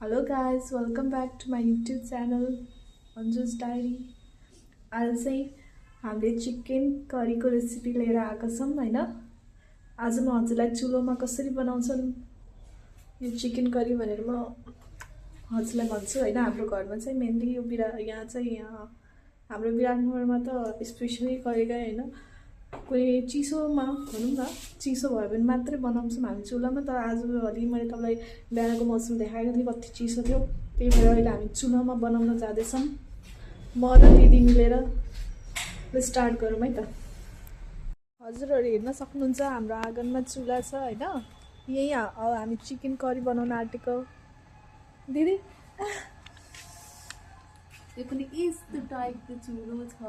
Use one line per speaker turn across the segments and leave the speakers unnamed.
Hello guys, welcome back to my YouTube channel Anju's Diary. आज चाहिँ हामीले chicken करीको recipe लिएर आएका छौं हैन। आज म हजुरलाई चुलोमा कसरी बनाउँछन् यो चिकन करी भनेर म हजुरलाई भन्छु हैन। हाम्रो घरमा चाहिँ मेनली यो हाम्रो विराटनगरमा त स्पेशली करेकै हैन। कुनै चिसोमा भनौं न, चिसो भयो भने मात्रै बनाउँछौं हामी चुलामा। तर आजभोलि मैले तपाईलाई बिहानको मौसम देखाएको थिएँ कति चिसो थियो, त्यही भएर अहिले हामी चुलामा बनाउन जाँदैछौं। म र दिदी मिलेर स्टार्ट गरौँ है त। हजुरहरु हेर्न सक्नुहुन्छ हाम्रो आँगनमा चुला छ हैन। यही हामी चिकन करी बनाउन आँटेको। दिदी
यो पनि यस्तो टाइपको चुलो छ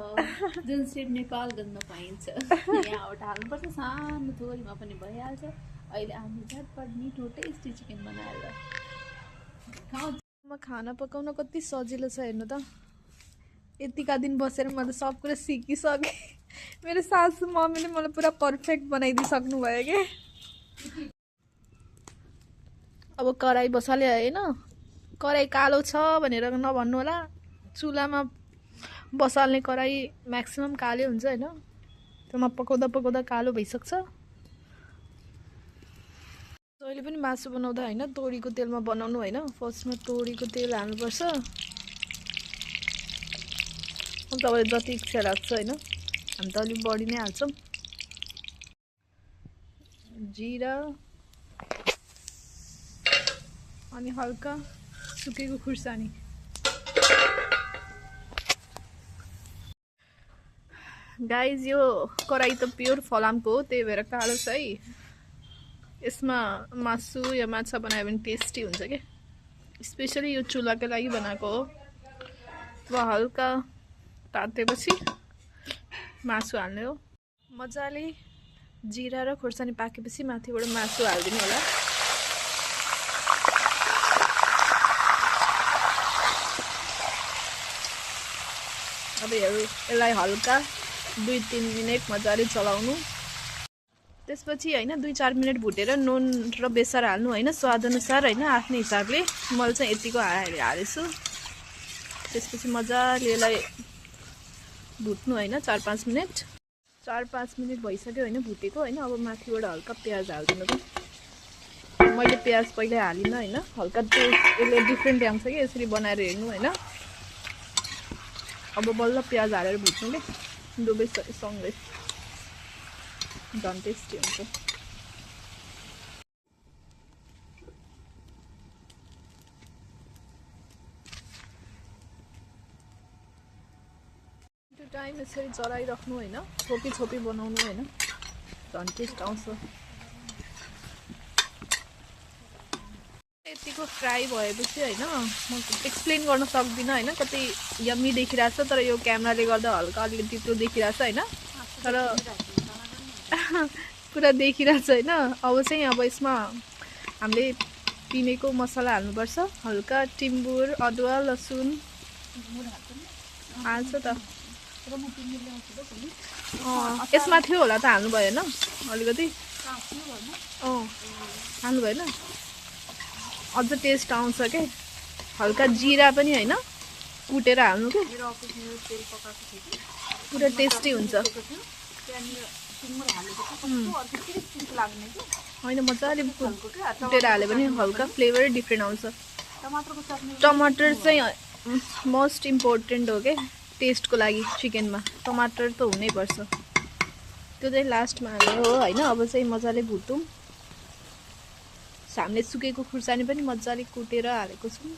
जुन चाहिँ नेपालगञ्जमा पाइन्छ। यहाँबाट हाल्नुपर्छ सानो थोरीमा पनि भइहाल्छ। अहिले हामी झटपट मिठो टेस्टी चिकन बनाएर
खाउँ। खाना पकाउन कति सजिलो छ हेर्नु त। यतिका दिन बसेर म त सब कुरा सिकिसकेँ। मेरो सासु मम्मीले मलाई पुरा पर्फेक्ट बनाइदिइसक्नु भयो के। अब कराई बसाल्यो हैन। कराई कालो छ भनेर नभन्नु होला। चुलामा बसाल्ने कराई म्याक्सिमम कालो हुन्छ हैन। त्यसमा पकाउँदा पकाउँदा कालो भइसक्छ। जहिले पनि मासु बनाउँदा हैन तोरीको तेलमा बनाउनु हैन। फर्स्टमा तोरीको तेल हाल्नुपर्छ। अब तपाईले जति इच्छा लाग्छ हैन, हामी त अलि बढी नै हाल्छौं। जीरा अनि हल्का सुकेको खुर्सानी। गाइज यो कराई त प्योर फलामको हो, त्यही भएर कालो छ है। यसमा मासु या माछा बनायो भने टेस्टी हुन्छ के। स्पेशली यो चुलाको लागि बनाएको हो। अब हल्का तातेपछि मासु हाल्ने हो। मजाले जीरा र खुर्सानी पाकेपछि माथिबाट मासु हाल्दिनु होला। अब यसलाई हल्का 2-3 मिनेट मजाले चलाउनु। त्यसपछि हैन 2-4 मिनेट भुटेर नुन र बेसार हाल्नु हैन, स्वाद अनुसार हैन, आफ्नै हिसाबले। मैले चाहिँ यतिको हालेछु। त्यसपछि मजाले यसलाई भुट्नु हैन 4-5 मिनेट। 4-5 मिनेट भइसक्यो हैन भुटेको हैन। अब माथिबाट हल्का प्याज हाल्दिनु त। मैले प्याज पहिले हालिन हैन। हल्का यसले डिफरेन्ट आउँछ के यसरी बनाएर हेर्नु हैन। अब बल्ल प्याज हालेर भुट्नु के दुबै सँगै झन् टेस्टी हुन्छ। त्यो टाइम यसरी चलाइराख्नु हैन। छोपी छोपी बनाउनु हैन, झन् टेस्ट आउँछ। यतिको फ्राई भएपछि हैन म एक्सप्लेन गर्न सक्दिनँ हैन। कति यम्मी देखिरहेछ तर यो क्यामेराले गर्दा हल्का अलिकति तितो देखिरहेछ हैन। तर पुरा देखिरहेछ हैन। अब यसमा हामीले पिनेको मसला हाल्नुपर्छ। हल्का टिम्बुर, अदुवा, लसुन हाल्छ त। यसमा थियो होला त हाल्नु भएन अलिकति। हाल्नु भएन, अझ टेस्ट आउँछ के। हल्का जीरा पनि हैन कुटेर हाल्नु के, पुरा टेस्टी हुन्छ हैन। मजाले कुटेर हाल्यो भने हल्का फ्लेभरै डिफ्रेन्ट आउँछ। टमाटर चाहिँ मोस्ट इम्पोर्टेन्ट हो के टेस्टको लागि। चिकनमा टमाटर त हुनै पर्छ। त्यो चाहिँ लास्टमा हाल्ने हो हैन। अब चाहिँ मजाले भुटौँ। हामीले सुकेको खुर्सानी पनि मजाले कुटेर हालेको छौँ।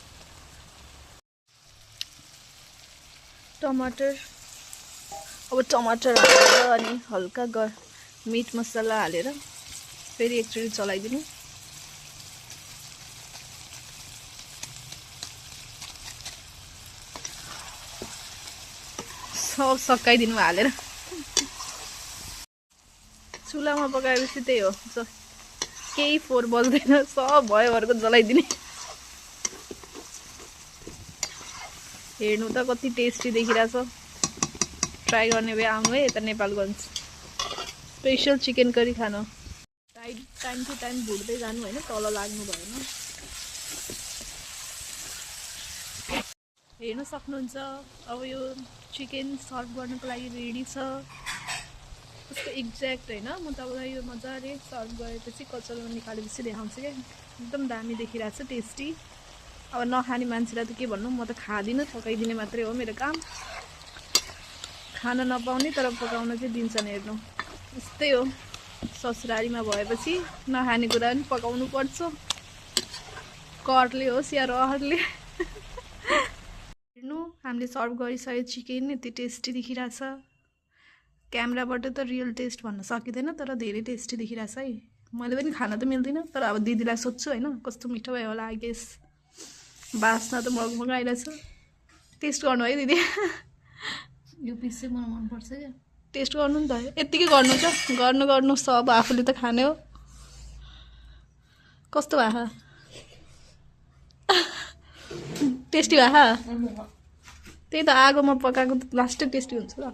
अब टमाटर हालेर अनि हल्का मिट मसला हालेर फेरि एकचोटि चलाइदिनु। सब सकाइदिनु हालेर। चुलामा पकाएपछि त्यही हो, केही फोहोर बस्दैन, सब भयोभरको जलाइदिने। हेर्नु त कति टेस्टी देखिरहेछ। ट्राई गर्ने भए आउनु है यता नेपालगञ्ज। स्पेशल चिकन करी खानु। टाइम टु टाइम भुट्दै जानु हैन, तल लाग्नु भएन। हेर्न सक्नुहुन्छ। अब यो चिकन सर्भ गर्नको लागि रेडी छ। उसको एक्ज्याक्ट होइन, म तपाईँलाई यो मजाले सर्भ गरेपछि कचौरामा निकालेपछि देखाउँछु क्या। एकदम दामी देखिरहेको छ, टेस्टी। अब नखाने मान्छेलाई त के भन्नु, म त खाँदिनँ, पकाइदिने मात्रै हो मेरो काम। खान नपाउने तर पकाउन चाहिँ दिन्छन्। हेर्नु यस्तै हो, ससुरालीमा भएपछि नखाने कुरा पनि पकाउनु पर्छ, करले होस् या रहरले। हेर्नु हामीले सर्भ गरिसक्यो चिकन, यति टेस्टी देखिरहेछ। क्यामेराबाट त रियल टेस्ट भन्न सकिँदैन तर धेरै टेस्टी देखिरहेछ है। मैले पनि खान त मिल्दिनँ तर अब दिदीलाई सोध्छु होइन कस्तो मिठो भयो होला। आई गेस बास्ना त मगमग आइरहेछ। टेस्ट गर्नु है दिदी।
यो पिस चाहिँ मलाई मनपर्छ क्या।
टेस्ट गर्नु नि त, यत्तिकै गर्नु त, गर्नु सब आफूले त खाने हो। कस्तो भयो? टेस्टी भयो? त्यही त आगोमा पकाएको त लास्टै टेस्टी हुन्छ ल।